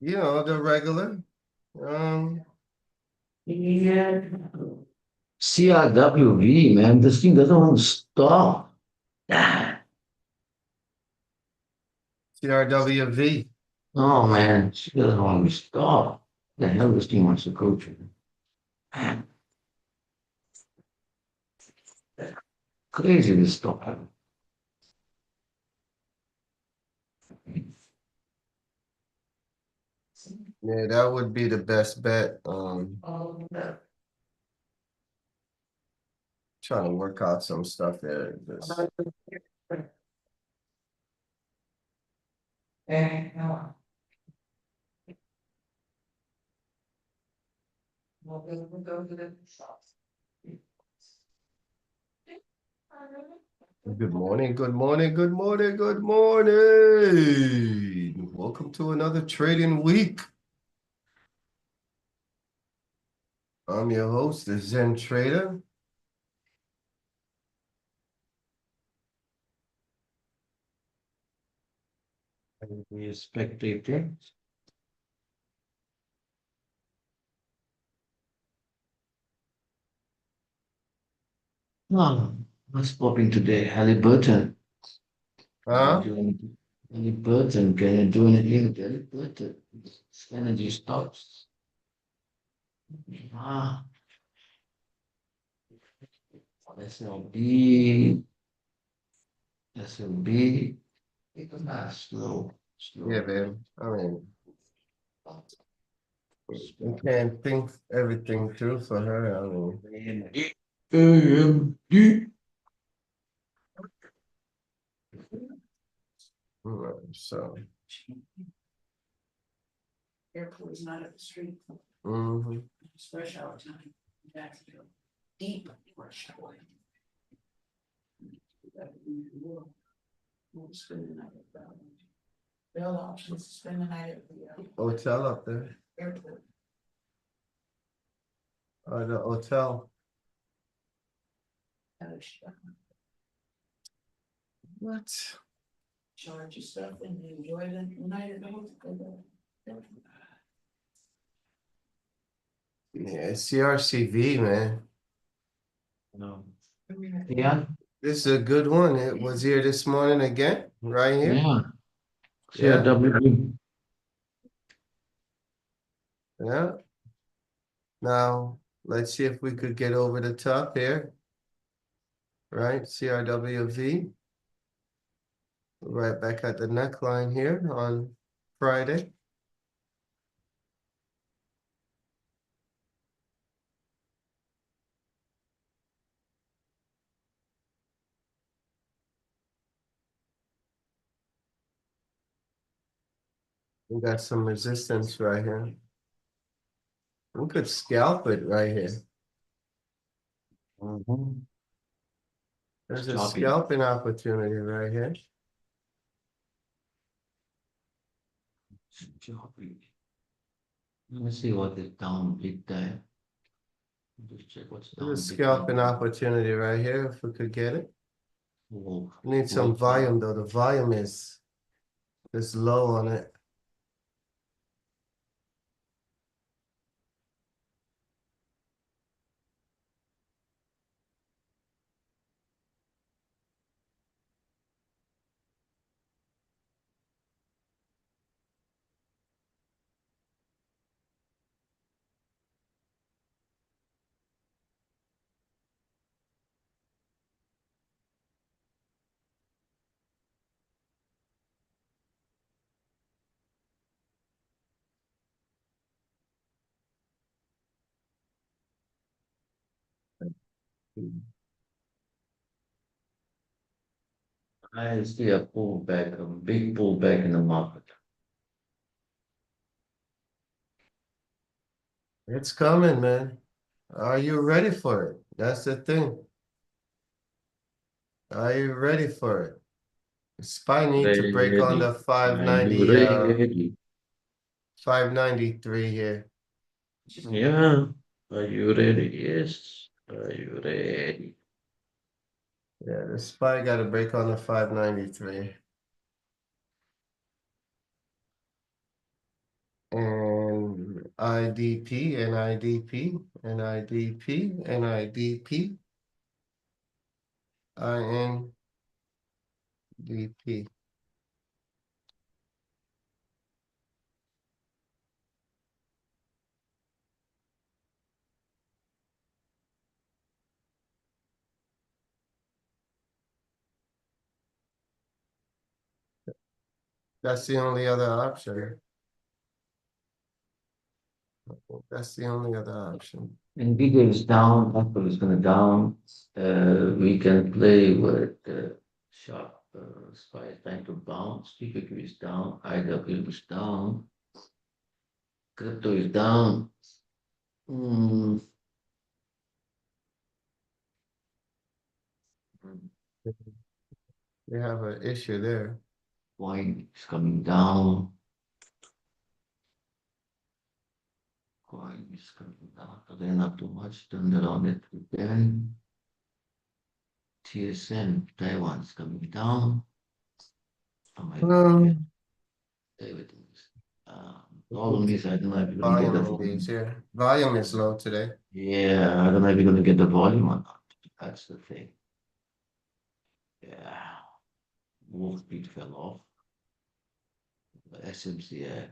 The regular. Um, Yeah. CRWV, man, this thing doesn't want to stop. Ah, CRWV. oh man, she doesn't want to stop. The hell this thing wants to go to? Man, crazy this stop. Yeah, that would be the best bet. Trying to work out some stuff there. Good morning, good morning, good morning, good morning. Welcome to another trading week. I'm your host, the Zen Trader. Be a spectator. Oh, what's popping today? Halliburton. Can you Huh? do anything? Halliburton, can you do anything with Halliburton? Energy stocks. Ah, SLB, SLB. Slow, Yeah, slow. man. I mean, we can't think everything through for her. I mean, AMD. so. Airport is not up the street. Mm-hmm. It's rush hour time in Jacksonville. Deep rush hour. We'll spend the night at Bell options, spend the night at the Hotel up there. airport. The hotel. What? Charge your stuff and enjoy the night at the hotel. Yeah, CRCV, man. No. Yeah, This is a good one. It was here this morning again, right here. yeah. Yeah, CRW. yeah. Now, let's see if we could get over the top here. Right, CRWV. Right back at the neckline here on Friday. We got some resistance right here. We could scalp it right here. Mhm. There's a Choppy. scalping opportunity right here. Choppy. Let me see what is down big there. Just check what's down There's a big scalping time. opportunity right here if we could get it. Oh, Need some wait. volume though. The volume is low on it. I see a pullback, a big pullback in the market. It's coming, man. Are you ready for it? That's the thing. Are you ready for it? SPY need to break on Ready. the Are you 590, ready? 593 here. Yeah. Are you ready? Yes. Are you ready? Yeah, the SPY got to break on the 593. IDP, NIDP, NIDP, NIDP, INDP. That's the only other option. That's the only other option. Nvidia is down, Apple is gonna down. We can play with sharp SPY is trying to bounce, TQQ is down, IW is down, crypto is down. Hmm. You have an issue there. Coin is coming down. Coin is coming down. Again, not too much. Turned around it again. TSN, Taiwan is coming down. Oh my God. Everything is. Problem is, I don't know if you're gonna get the Volume in these volume. here. Volume is low today. Yeah, I don't know if you're gonna get the volume or not. That's the thing. Yeah. Wall Street fell off. The SMC,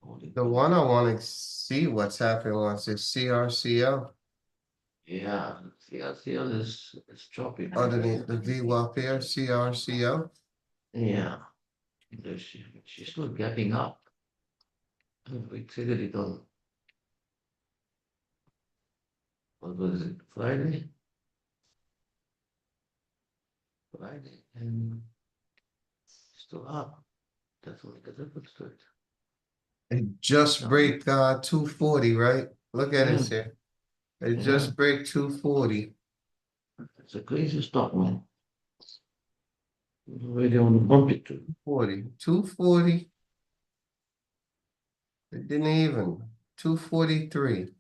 holding The pretty one I strong. want to see what's happening was this CRCL Yeah, CLCL is choppy. underneath the VWAP here, CRCL. Yeah, she's still gapping up. We triggered it on, what was it, Friday? Friday, and still up. That's what the difference to it. It just Um, break 240, right? Look at Yeah, it here. It yeah, just break 240. it's a crazy stock, man. Where they want to bump it to. 240. It didn't even. 243.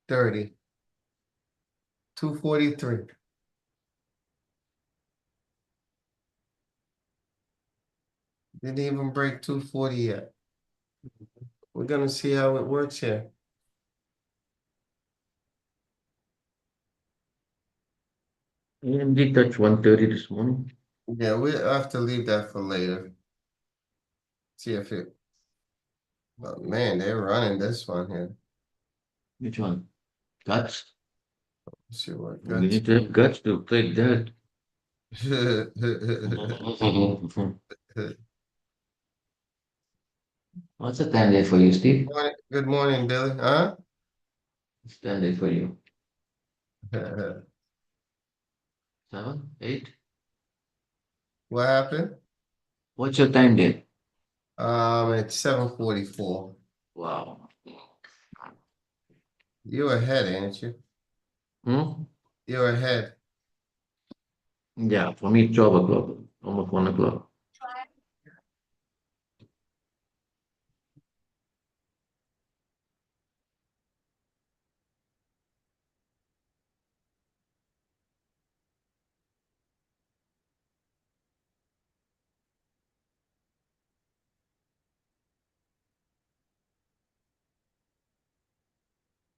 30. 243. Didn't even break 240 yet. We're gonna see how it works here. AMD touched 130 this morning. Yeah, we have to leave that for later. See if it. But man, they're running this one here. Which one? Guts? Let's see what We guts need to have guts to play that. What's the time there for you, Steve? Good morning, Billy. Huh? It's time there for you. 7, 8? What happened? What's your time there? It's 7:44. Wow. You're ahead, ain't you? Hmm? You're ahead. Yeah, for me, 12 o'clock, almost 1 o'clock.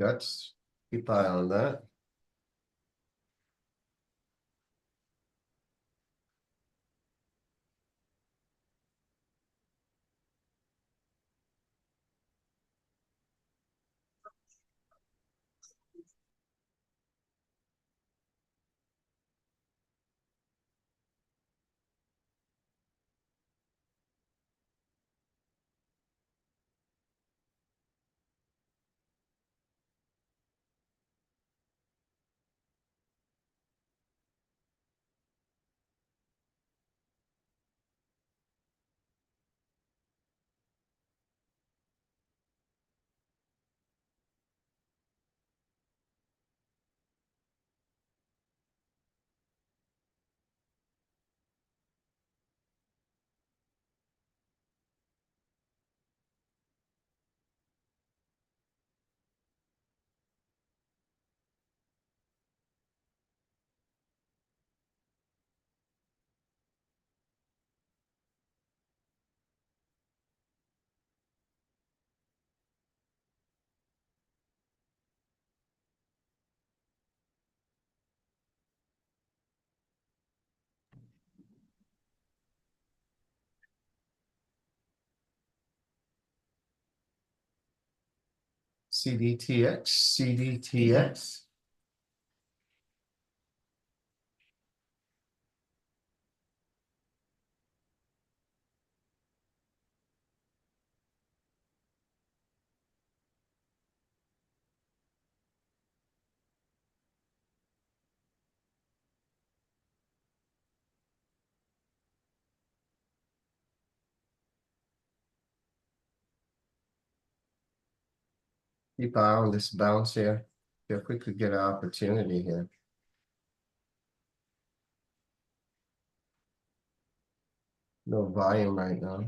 Guts. Keep eye on that. CDTX. Keep eye on this bounce here. If we could get an opportunity here. No volume right now.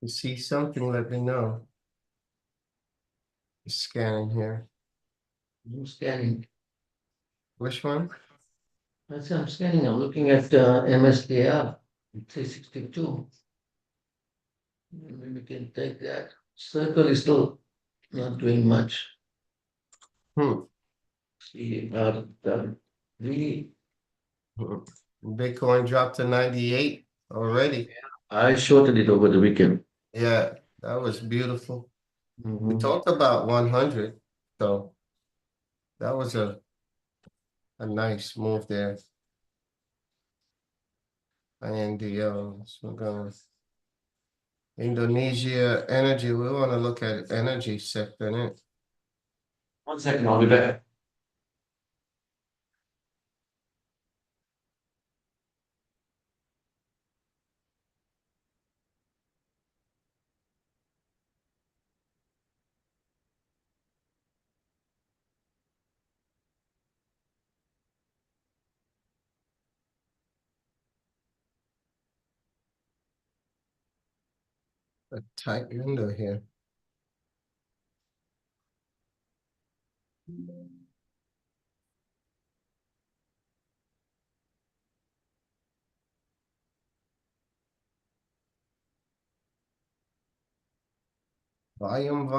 You see something, let me know. Scanning here. I'm scanning. Which one? I'm scanning. I'm looking at MSDR. It says 62. Maybe we can take that. Circle is still not doing much. See, really, Bitcoin dropped to 98 already. I shorted it over the weekend. Yeah, that was beautiful. We Mhm. talked about 100, so that was a nice move there. INDO, so we're going Indonesia energy. We want to look at energy sector in it. 1 second, I'll be back. A tight window here. Volume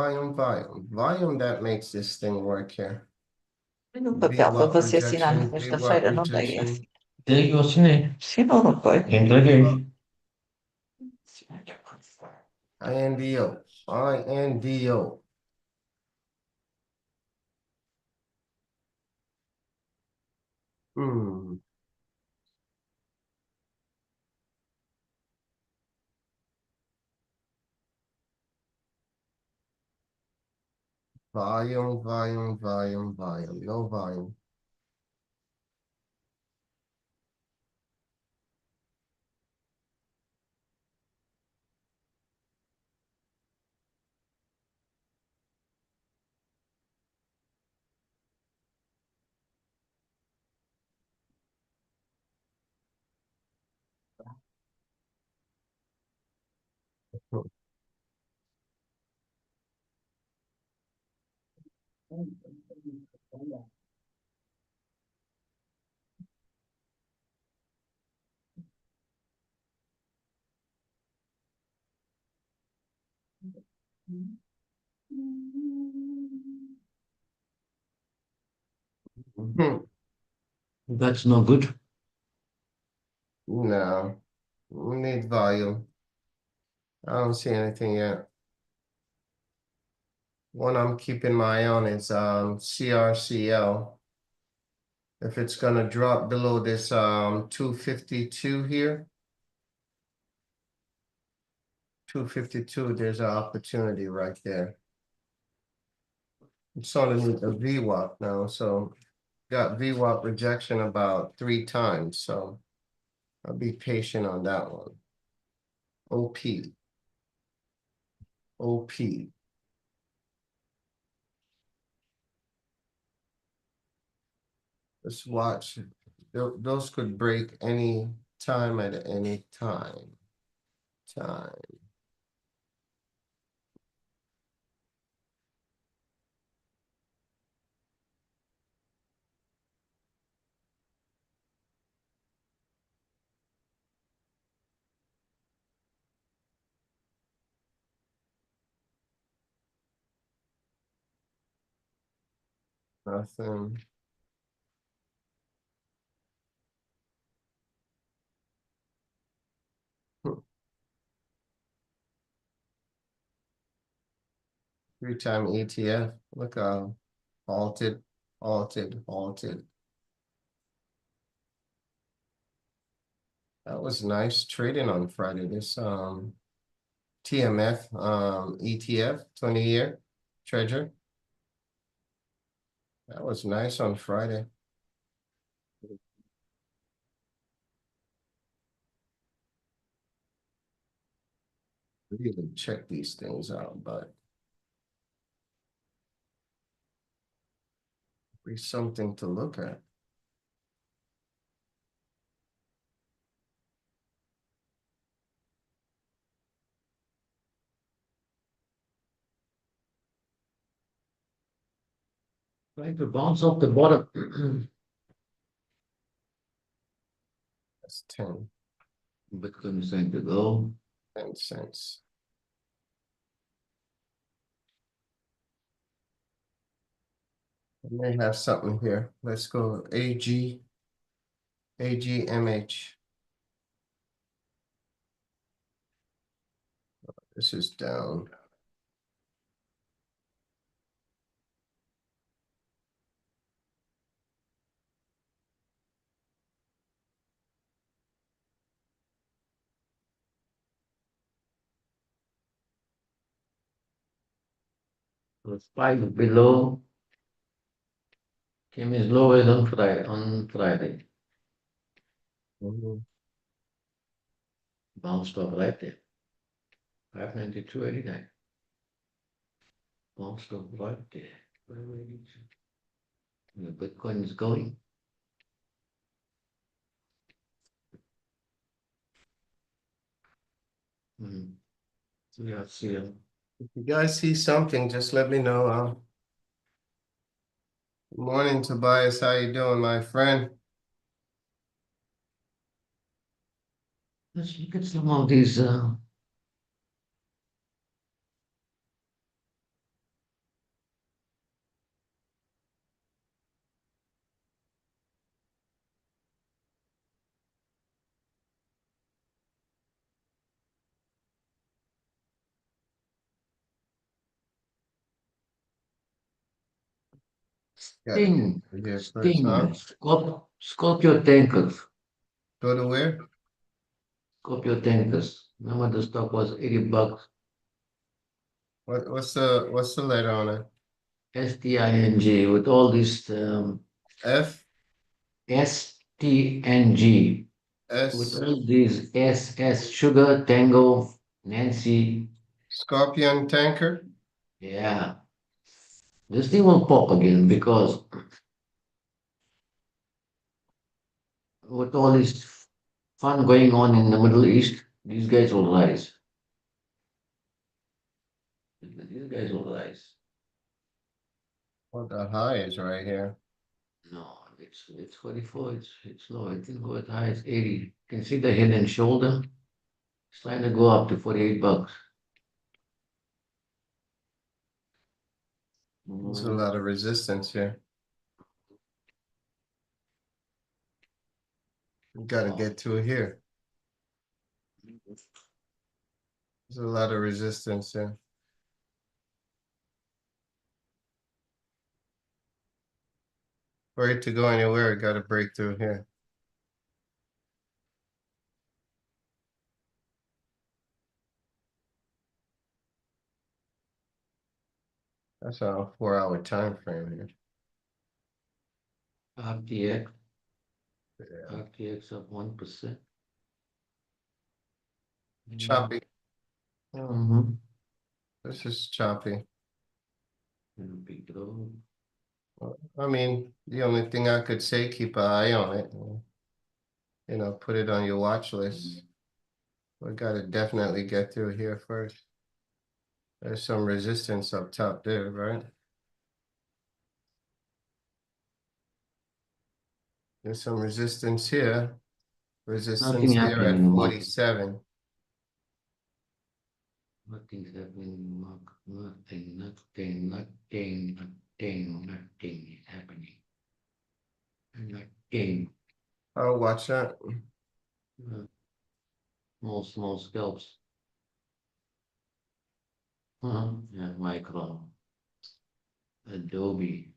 that makes this thing work here. No papel para VWAP você assinar na rejection, sexta-feira, VWAP não tem rejection. esse. Daí eu assinei. Se não, não foi. Entreguei. INDO. INDO. Hmm. Volume. No volume. Hmm. That's no good. No. We need volume. I don't see anything yet. One I'm keeping my eye on is CRCL. If it's gonna drop below this 252 here. 252, there's an opportunity right there. It's only a VWAP now, so got VWAP rejection about 3 times, so I'll be patient on that one. OP. Let's watch. Those could break any time at any time. Nothing. Three-time ETF. Look how halted, halted. That was nice trading on Friday. This TMF ETF 20-year treasury. That was nice on Friday. Really check these things out, but be something to look at. Trying to bounce off the bottom. That's 10 Bitcoin is trying to go. cents. I may have something here. Let's go AGMH. This is down. The spike below came as low as on Friday. Mhm. Bounced off right there. 592.89. Bounced off right there. The Bitcoin is going. Yeah, see. If you guys see something, just let me know. Good morning, Tobias. How you doing, my friend? Let's look at some of these. Got it Sting, here first, huh? Sting, Scorpio tankers, Go to where? Scorpio tankers. Remember the stock was $80. What's the letter on it? STING with all these F STNG with S all these SS Sugar Tango Nancy. Scorpion tanker. Yeah, this thing will pop again because with all this fun going on in the Middle East, these guys will rise. These guys will rise. Well, the high is right here. No, it's 44. It's low. I think go as high as 80. You can see the head and shoulder. It's trying to go up to $48. There's a lot of resistance here. We gotta get to it here. There's a lot of resistance here. For it to go anywhere, it gotta break through here. That's on a 4-hour time frame here. RTX, Yeah. RTX up 1%. Choppy. Mm-hmm. This is choppy. Big low. I mean, the only thing I could say, keep an eye on it. You know, put it on your watch list. We gotta definitely get through here first. There's some resistance up top there, right? There's some resistance here. Resistance Nothing there happening at in the market. 47. Nothing's happening in the market. Nothing. nothing is happening. Nothing. I'll watch that. Small scalps. Yeah, micro. Adobe.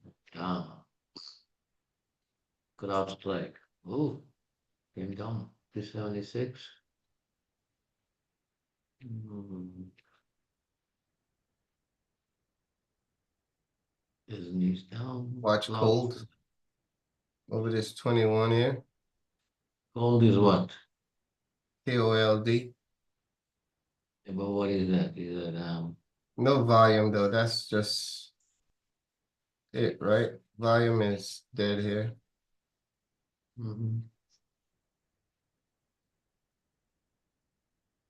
Cloud Strike. Oh, came down to 76. His knees down. Watch cold over this 21 here. Cold is what? KOLD. But what is that? Is that No volume though. That's just it, right? Volume is dead here.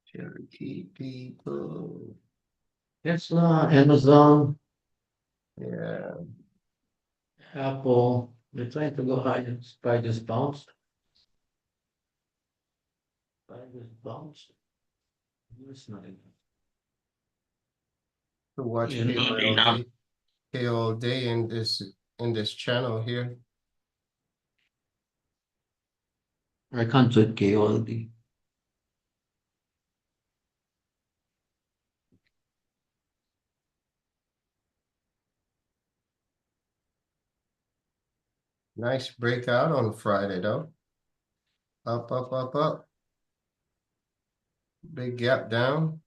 Cherokee people. Tesla, Amazon, Yeah. Apple? They're trying to go higher. Spy just bounced. Spy just bounced. It's not enough. To watch Yeah, not enough. KOLD. KOLD in this channel here. I can't do it KOLD. Nice breakout on Friday though. Up, up, up, up. Big gap down.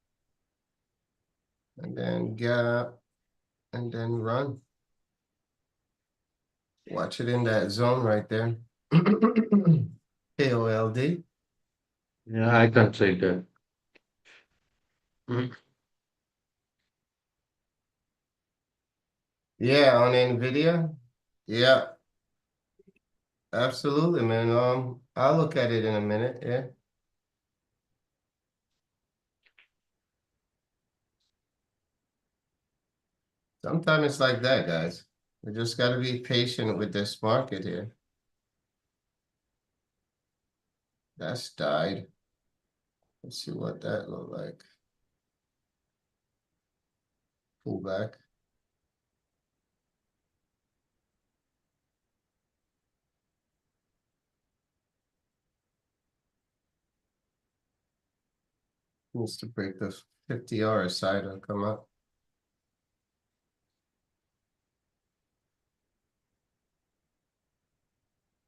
And then gap. And then run. Watch it in that zone right there. KOLD. Yeah, I can't take that. Yeah, on Nvidia. Yeah, absolutely, man. I'll look at it in a minute. Yeah. Sometimes it's like that, guys. We just got to be patient with this market here. That's died. Let's see what that look like. Pull back. Needs to break the 50 RSI to come up.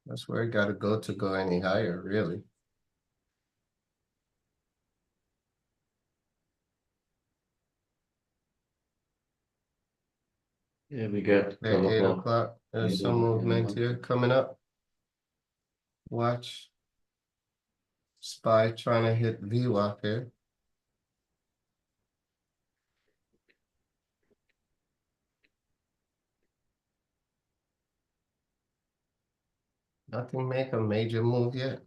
That's where it got to go any higher, really. Yeah, we got At 8 o'clock, there's some movement here coming up. Watch. SPY trying to hit VWAP here. Nothing make a major move yet.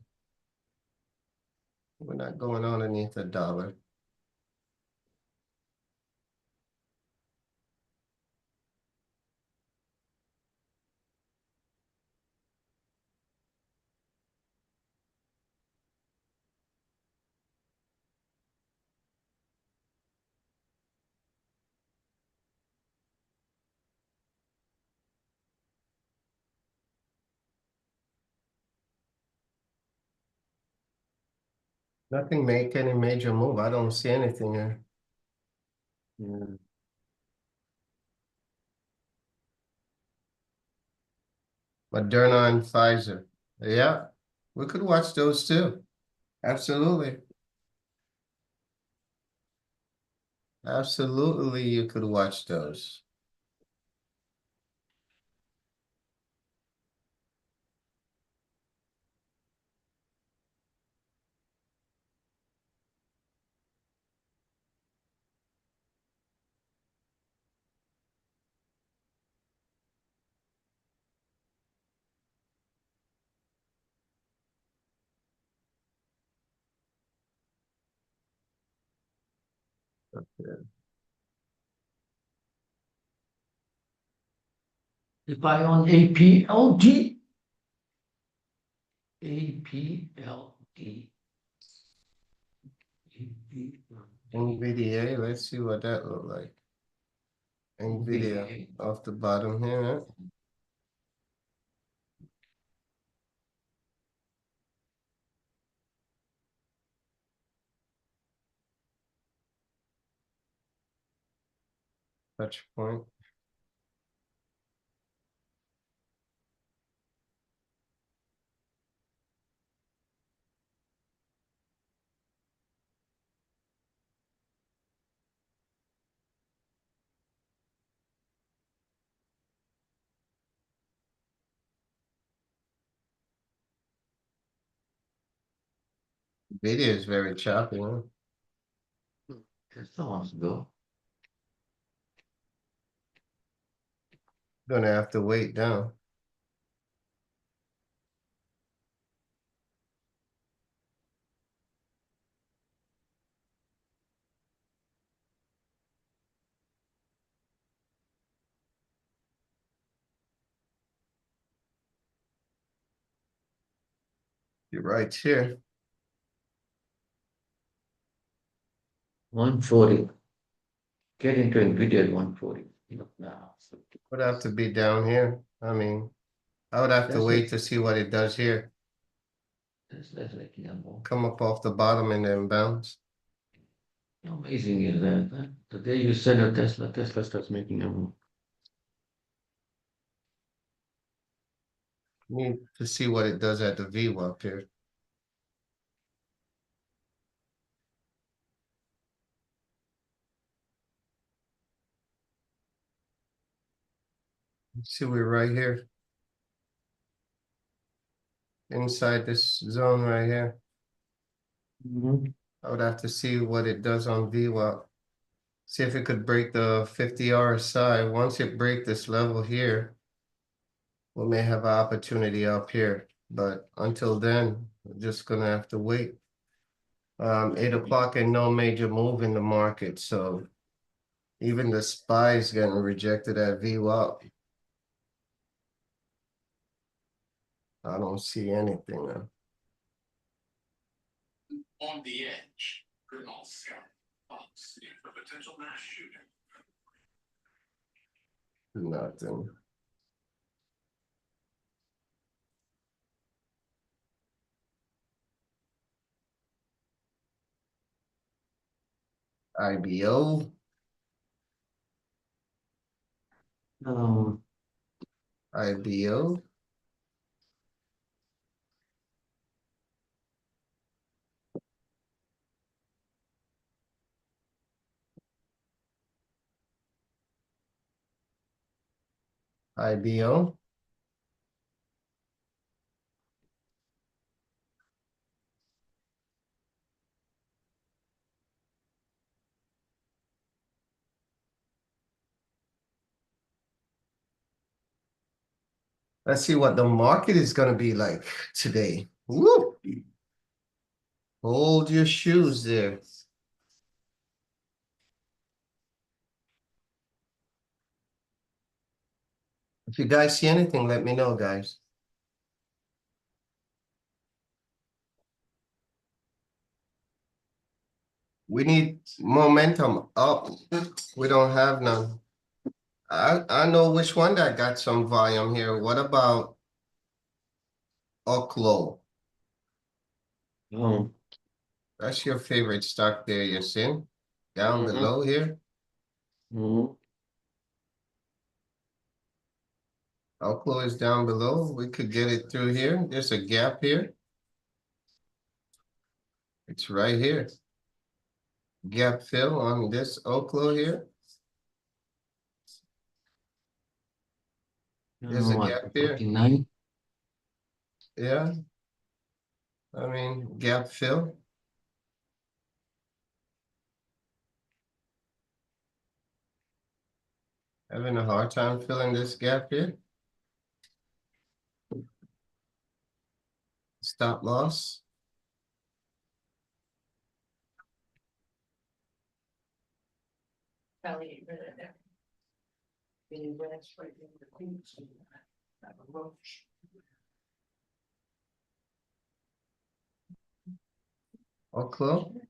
We're not going underneath $1. Nothing make any major move. I don't see anything here. Yeah. Moderna and Pfizer. Yeah, we could watch those too. Absolutely. Absolutely, you could watch those. If I on APLD. APLD. NVDA, let's see what that look like. Nvidia off the bottom here, huh? Touch point. Nvidia is very choppy, huh? Just wants to go. Gonna have to wait down. You're right here. 140. Get into Nvidia at 140. Look now. Would have to be down here. I mean, I would have to That's wait it. to see what it does here. That's like more. Come up off the bottom and then bounce. How amazing is that? Huh? The day you sell a Tesla, Tesla starts making a move. Need to see what it does at the VWAP here. See, we're right here. Inside this zone right here. I would have to see what it does on VWAP. See if it could break the 50 RSI. Once it break this level here, we may have an opportunity up here. But until then, we're just gonna have to wait. 8 o'clock and no major move in the market, so even the SPY's getting rejected at VWAP. I don't see anything. On the edge, Colonel Scott Fox for potential mass shooting. Nothing. IBO, No, IBO. IBO. Let's see what the market is gonna be like today. Woo! Hold your shoes there. If you guys see anything, let me know, guys. We need momentum up. We don't have none. I know which one that got some volume here. What about Oklo? no. That's your favorite stock there, Yasin. Down Mhm. below here. Mhm. Oklo is down below. We could get it through here. There's a gap here. It's right here. Gap fill on this Oklo here. There's a gap here. 49. Yeah. I mean, gap fill. Having a hard time filling this gap here. Stop loss. Probably rid of that. Being rest right in the queens. Have a roach. Oklo.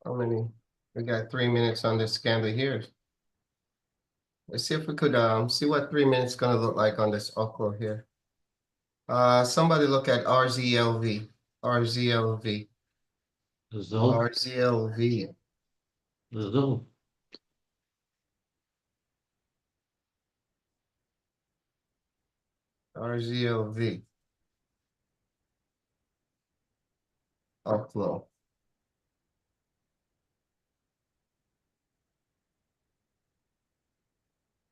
How many? We got 3 minutes on this candle here. Let's see if we could see what 3 minutes gonna look like on this okra here. Somebody look at RZLV. RZLV. Result, RZLV. result. RZLV. Upload.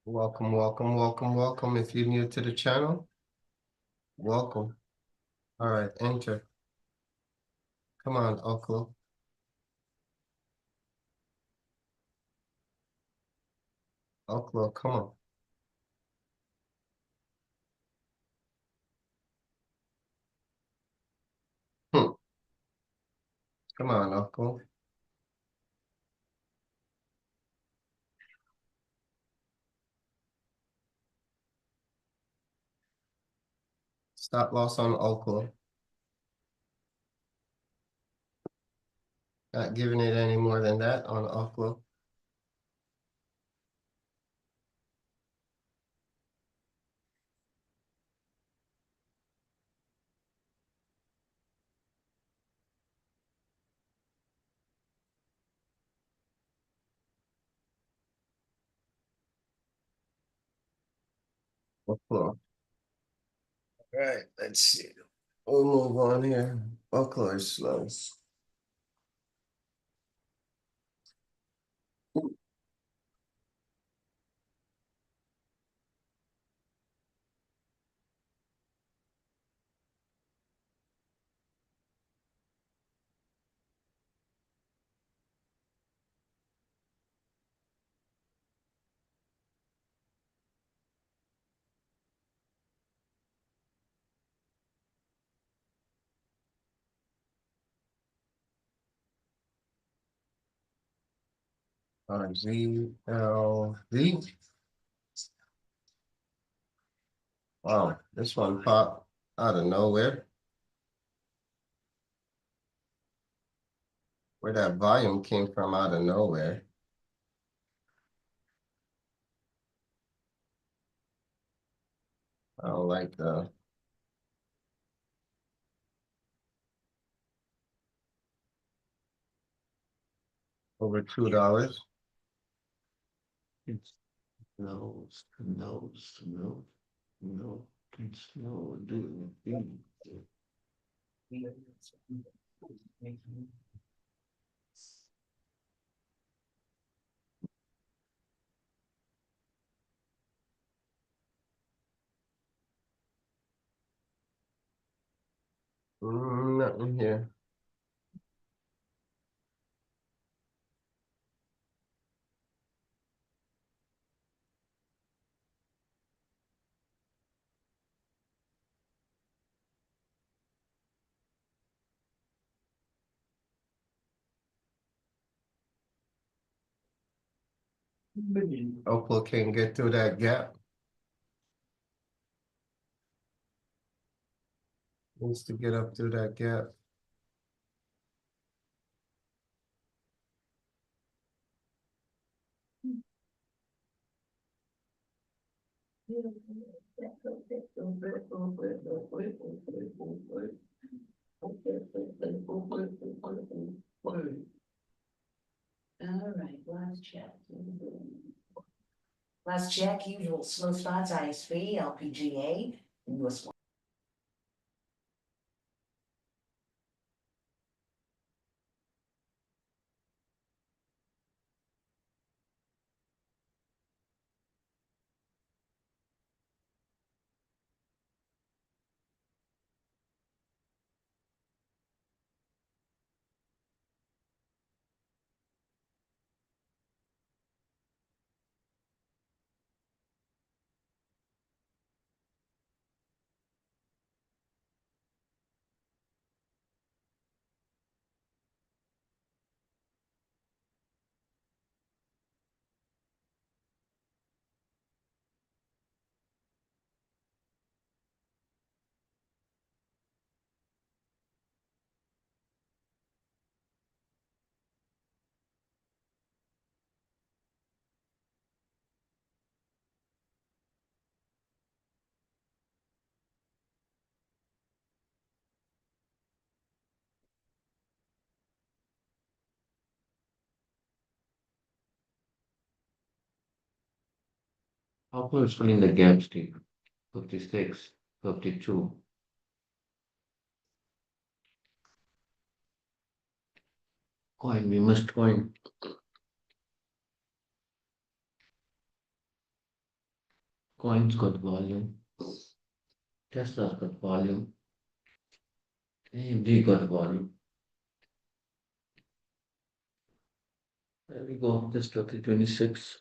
Welcome, welcome, welcome, welcome. If you're new to the channel, welcome. All right, enter. Come on, Oklo. Oklo, come on. Hmm. Come on, Oklo. Stop loss on Oklo. Not giving it any more than that on Oklo. Oklo. All right, let's see. We'll move on here. Oklo is slow. ZLV. Wow, this one popped out of nowhere. Where that volume came from out of nowhere. I don't like the over $2. It's nose to nose to nose. No, it's no doing thing. Nothing here. Opal can't get through that gap. Needs to get up through that gap. All right, last check. Last check, usual slow spots, ISV, LPGA, and US one. Copper is filling the gap, Steve. 56, 52. Coin, we must coin. Coins got volume. Tesla's got volume. AMD got volume. There we go. This 2026.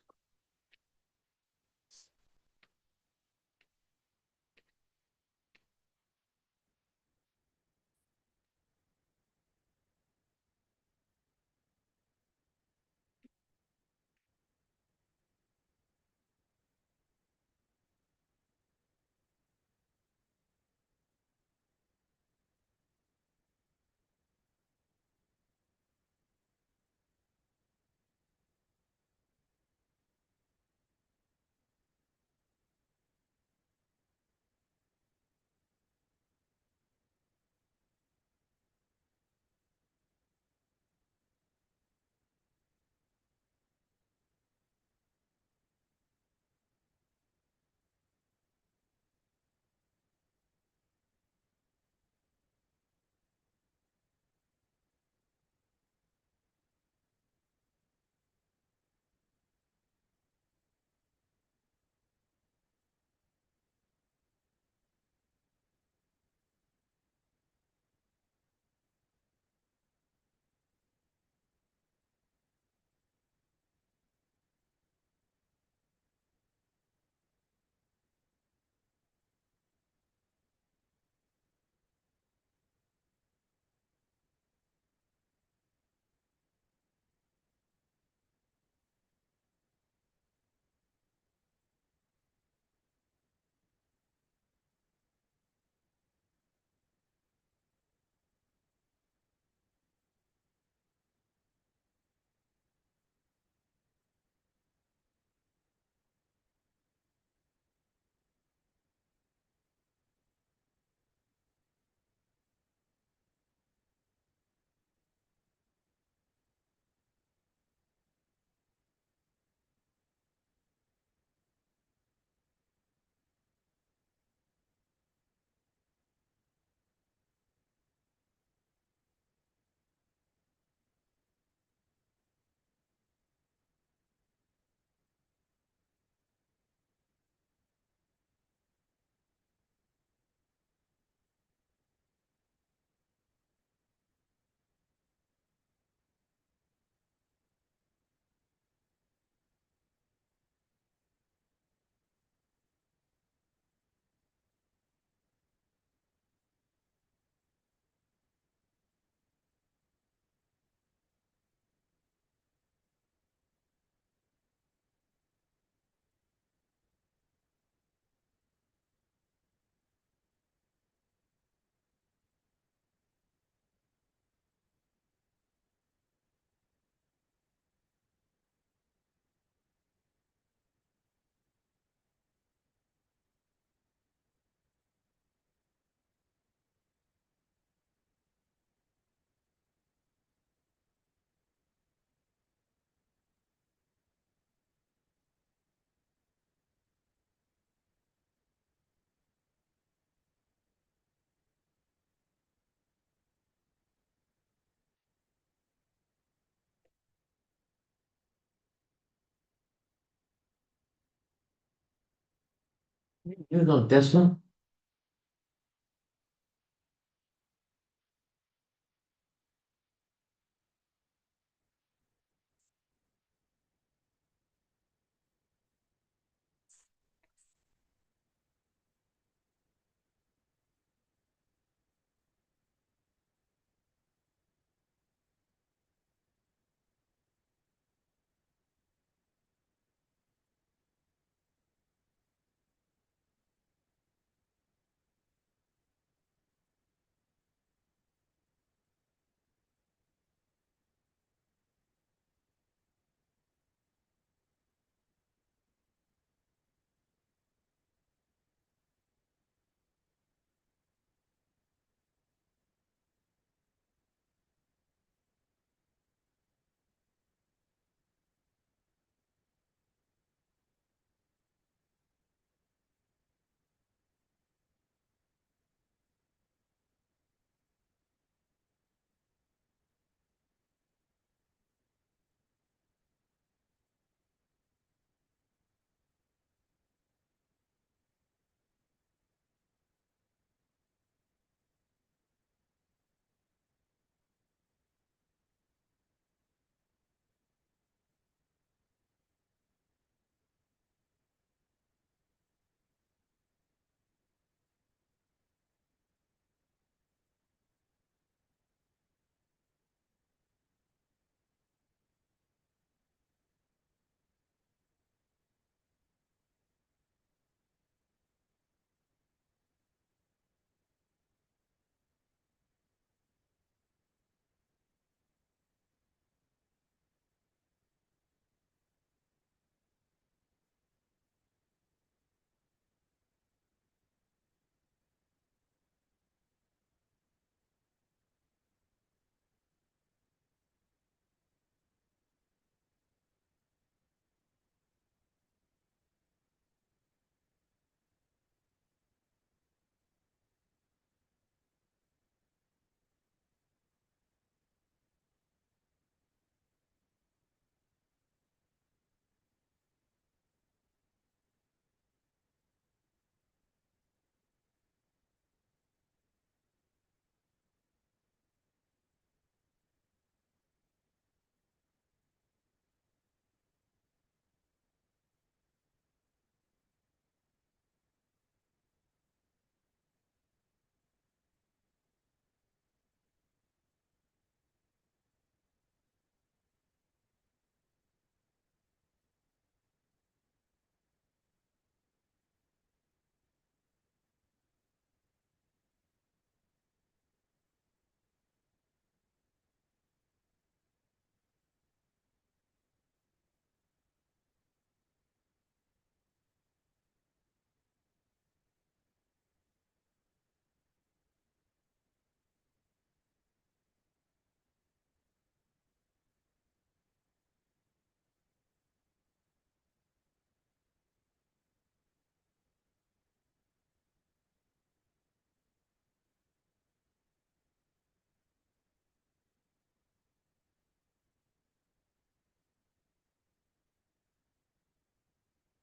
You know Tesla?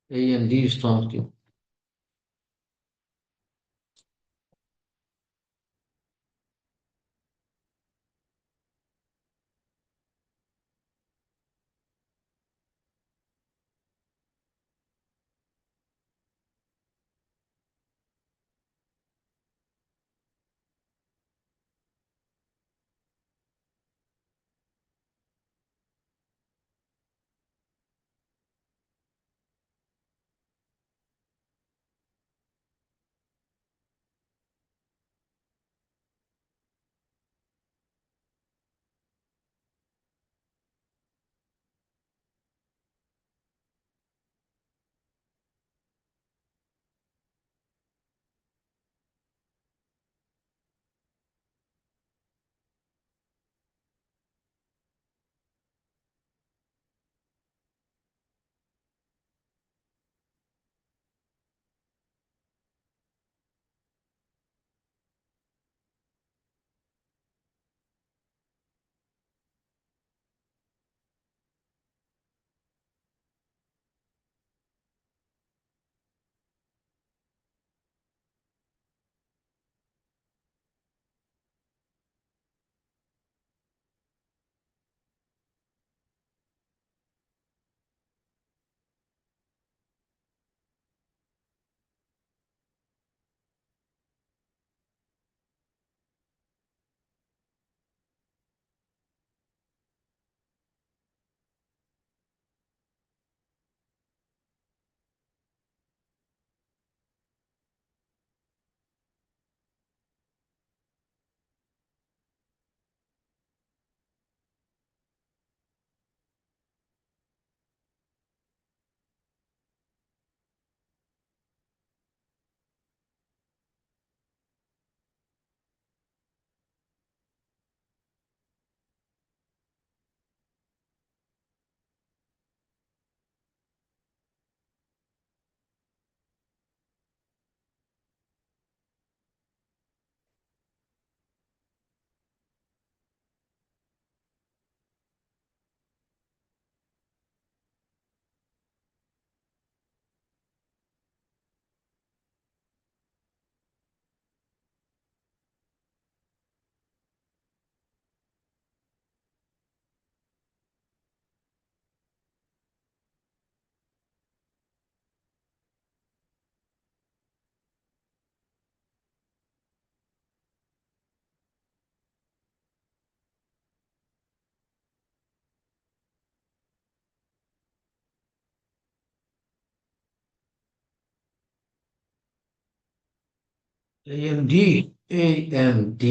AMD strong. AMD, AMD.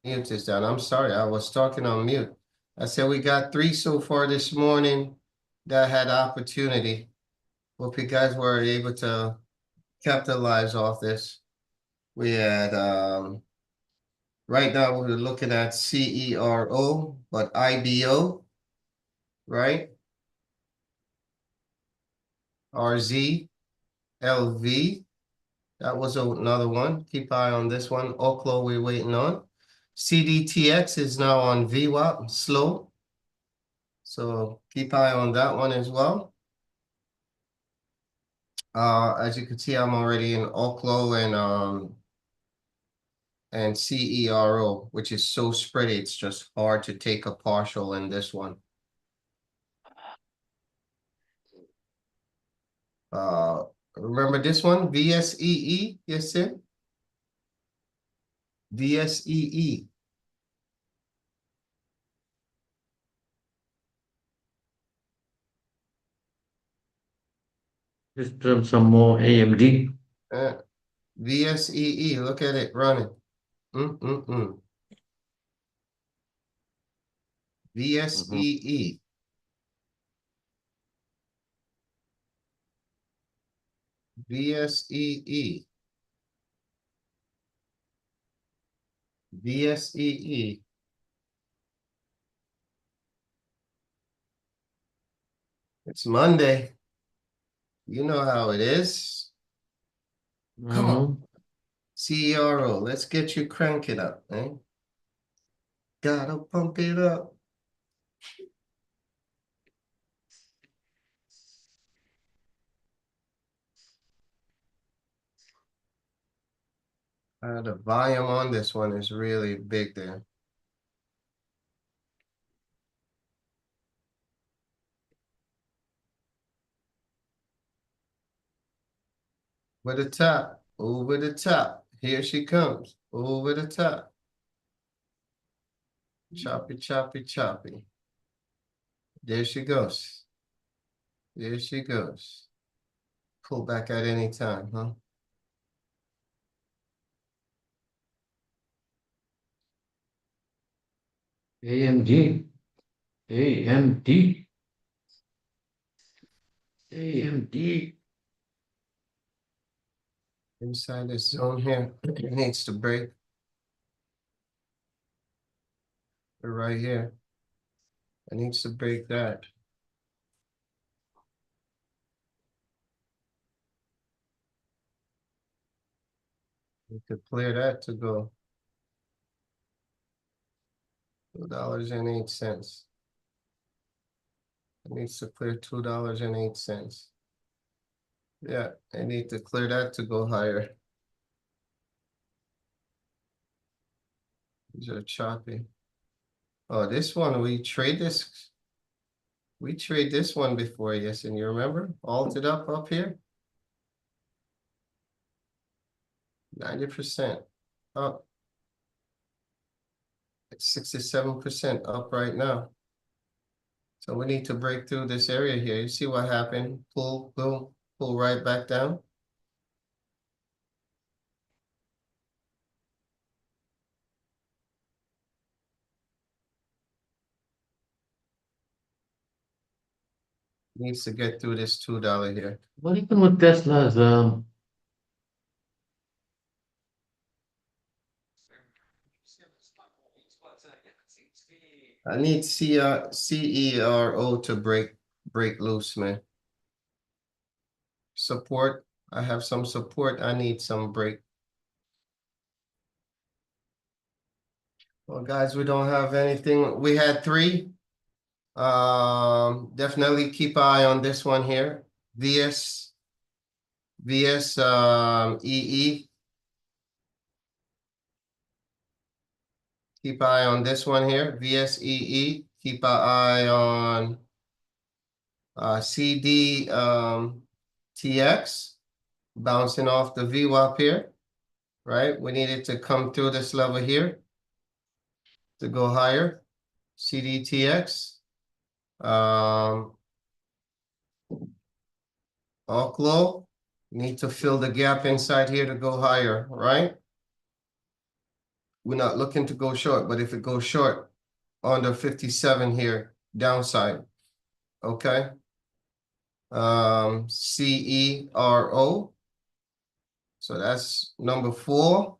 Mute is down. I'm sorry, I was talking on mute. I said we got 3 so far this morning that had opportunity. Hope you guys were able to capitalize off this. We had right now we're looking at CERO, but IBO, right? RZ, LV. That was another one. Keep eye on this one. Oklo we're waiting on. CDTX is now on VWAP, slow. So keep eye on that one as well. As you can see, I'm already in Oklo and CERO, which is so spready, it's just hard to take a partial in this one. Remember this one, VSEE, yes, sir? VSEE. Just drop some more AMD. VSEE, look at it running. VSEE. VSEE. VSEE. It's Monday. You know how it is. Come on. CERO, let's get you cranking up, eh? Gotta pump it up. The volume on this one is really big there. Over the top, over the top. Here she comes, over the top. Choppy, choppy, choppy. There she goes. There she goes. Pull back at any time, huh? AMD. AMD. AMD. Inside this zone here, it needs to break. Right here. It needs to break that. We could clear that to go. $2.08. It needs to clear $2.08. Yeah, I need to clear that to go higher. These are choppy. Oh, this one, we trade this. We trade this one before, yes, and you remember? Alted up here. 90% up. It's 67% up right now. So we need to break through this area here. You see what happened? Pull, boom, pull right back down. Needs to get through this $2 here. What happened with Tesla's I need CERO to break loose, man. Support. I have some support. I need some break. Well, guys, we don't have anything. We had 3. Definitely keep an eye on this one here. EE. Keep an eye on this one here. VSEE. Keep an eye on CD TX bouncing off the VWAP here, right? We need it to come through this level here to go higher. CDTX. Oklo. Need to fill the gap inside here to go higher, right? We're not looking to go short, but if it goes short under 57 here, downside, okay? CERO. So that's number 4.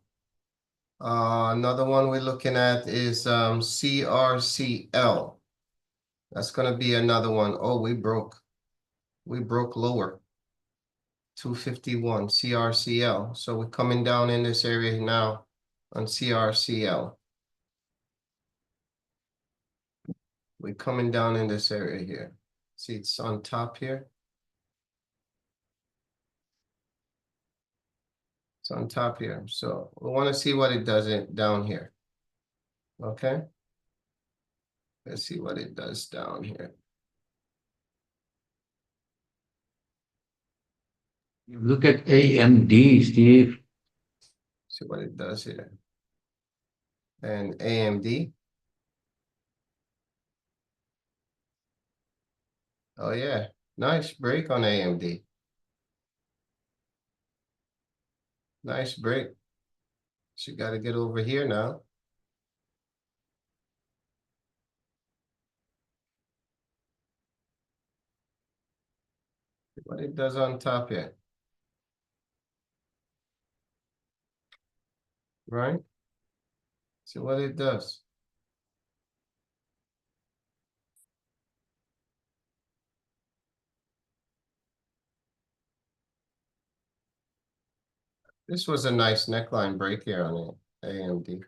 Another one we're looking at is CRCL. That's gonna be another one. Oh, we broke. We broke lower. 251 CRCL. So we're coming down in this area now on CRCL. We're coming down in this area here. See, it's on top here. It's on top here. So we want to see what it does down here. Okay. Let's see what it does down here. You look at AMD, Steve. See what it does here. And AMD. Oh yeah, nice break on AMD. Nice break. So you got to get over here now. See what it does on top here. Right? See what it does. This was a nice neckline break here on it, AMD.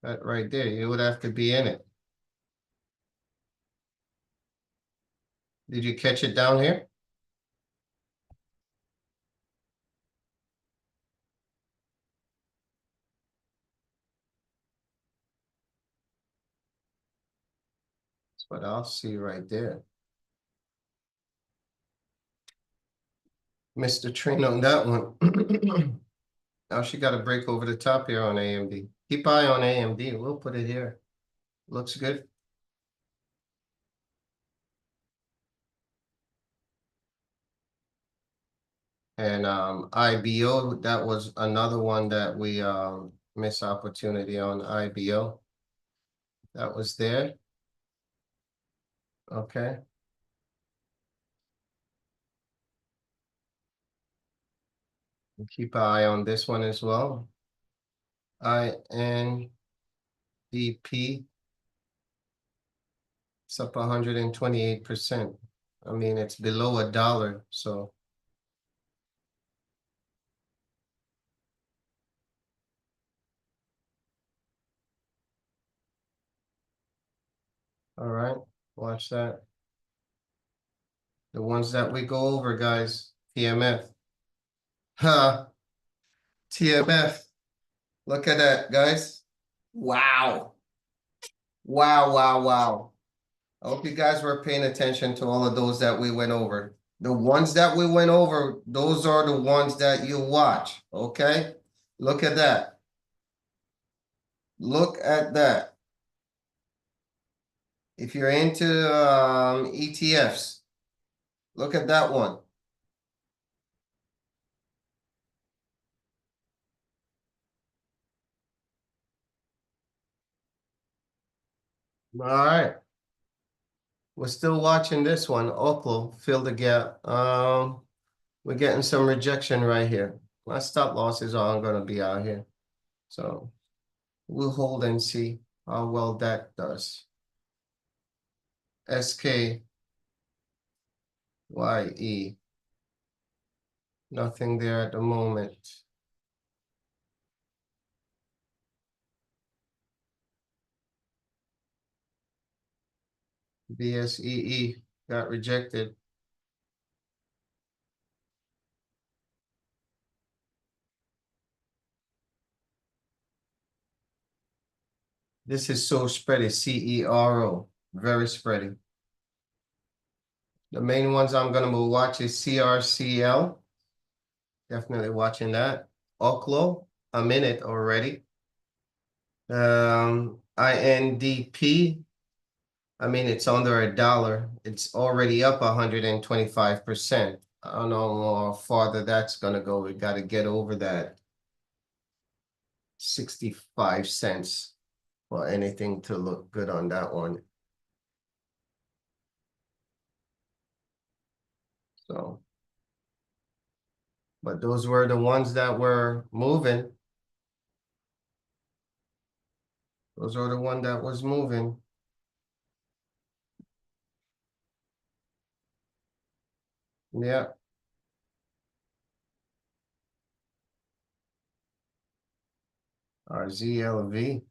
That right there, you would have to be in it. Did you catch it down here? That's what I'll see right there. Missed the train on that one. Now she got to break over the top here on AMD. Keep eye on AMD. We'll put it here. Looks good. And IBO, that was another one that we missed opportunity on IBO. That was there. Okay. And keep an eye on this one as well. INDP. It's up 128%. I mean, it's below $1, so. All right, watch that. The ones that we go over, guys, TMF. Huh, TMF. Look at that, guys. Wow. Wow, wow, wow. I hope you guys were paying attention to all of those that we went over. The ones that we went over, those are the ones that you watch, okay? Look at that. Look at that. If you're into ETFs, look at that one. All right. We're still watching this one, Oklo, fill the gap. We're getting some rejection right here. My stop losses are gonna be out here. So we'll hold and see how well that does. SKYE. Nothing there at the moment. BSEE got rejected. This is so spready, CERO, very spready. The main ones I'm gonna watch is CRCL. Definitely watching that. Oklo, I'm in it already. INDP, I mean, it's under $1. It's already up 125%. I don't know how farther that's gonna go. We gotta get over that. 65 cents for anything to look good on that one. So. But those were the ones that were moving. Those are the one that was moving. Yeah. RZLV.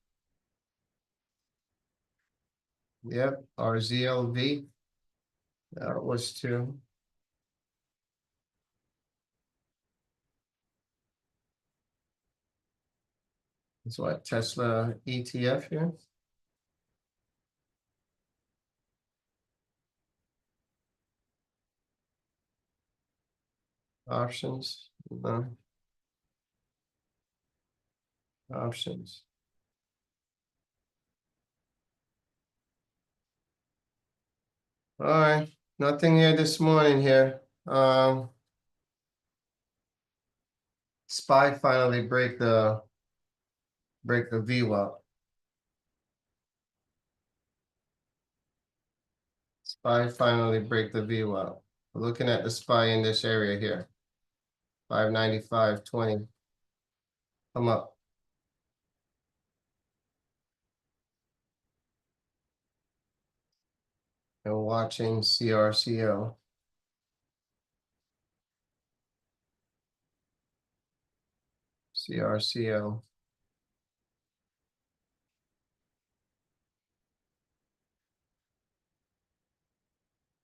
Yep, RZLV. That was two. It's what, Tesla ETF here? Options, no. Options. All right, nothing here this morning here. SPY finally break the VWAP. SPY finally break the VWAP. We're looking at the SPY in this area here. 595.20. Come up. And watching CRCL. CRCL.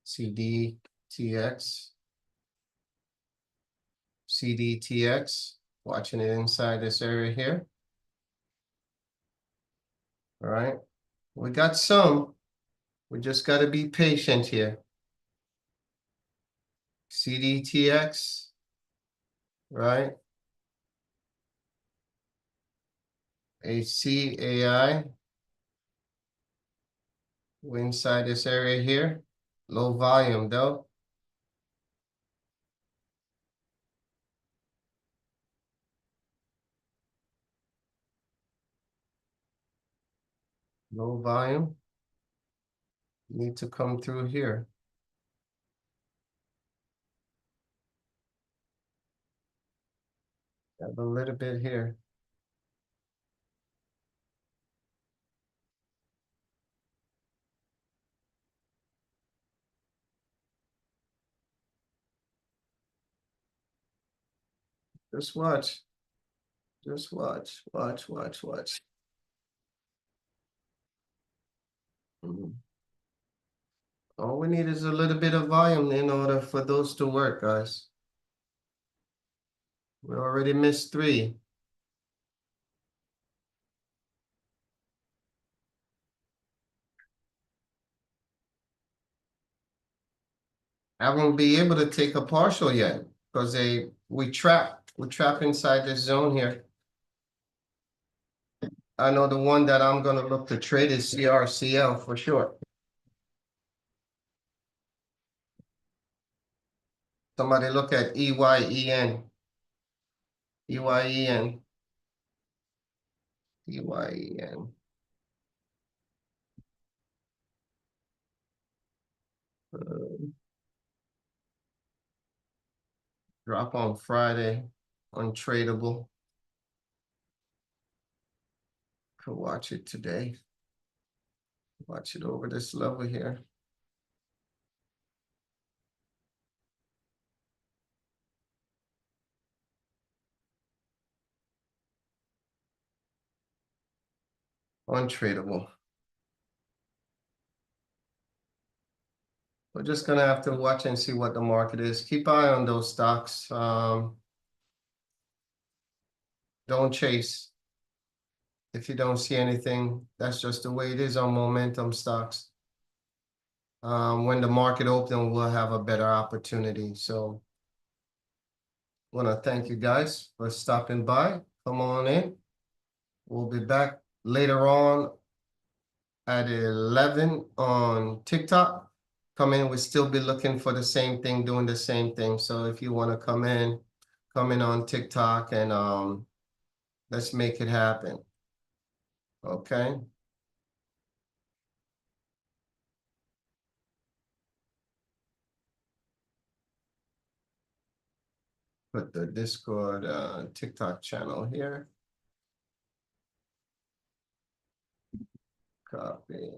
CDTX. CDTX. Watching it inside this area here. All right. We got some. We just got to be patient here. CDTX. Right. HCAI. We're inside this area here. Low volume though. Low volume. Need to come through here. Have a little bit here. Just watch. Just watch. Watch. Mhm. All we need is a little bit of volume in order for those to work, guys. We already missed 3. I won't be able to take a partial yet because we trap inside this zone here. I know the one that I'm gonna look to trade is CRCL for sure. Somebody look at EYEN. EYEN. EYEN. Drop on Friday, untradeable. Could watch it today. Watch it over this level here. Untradeable. We're just gonna have to watch and see what the market is. Keep eye on those stocks. Don't chase. If you don't see anything, that's just the way it is on momentum stocks. When the market opens, we'll have a better opportunity. So I want to thank you guys for stopping by. Come on in. We'll be back later on at 11 on TikTok. Come in, we'll still be looking for the same thing, doing the same thing. So if you want to come in on TikTok and Let's make it happen. Okay? Put the Discord, TikTok channel here. Copy.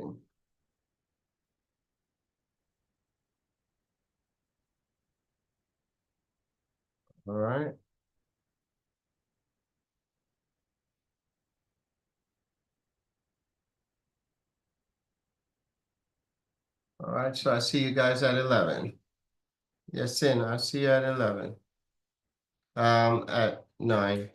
All right. All right, so I see you guys at 11. Yes, I'll see you at 11. At 9.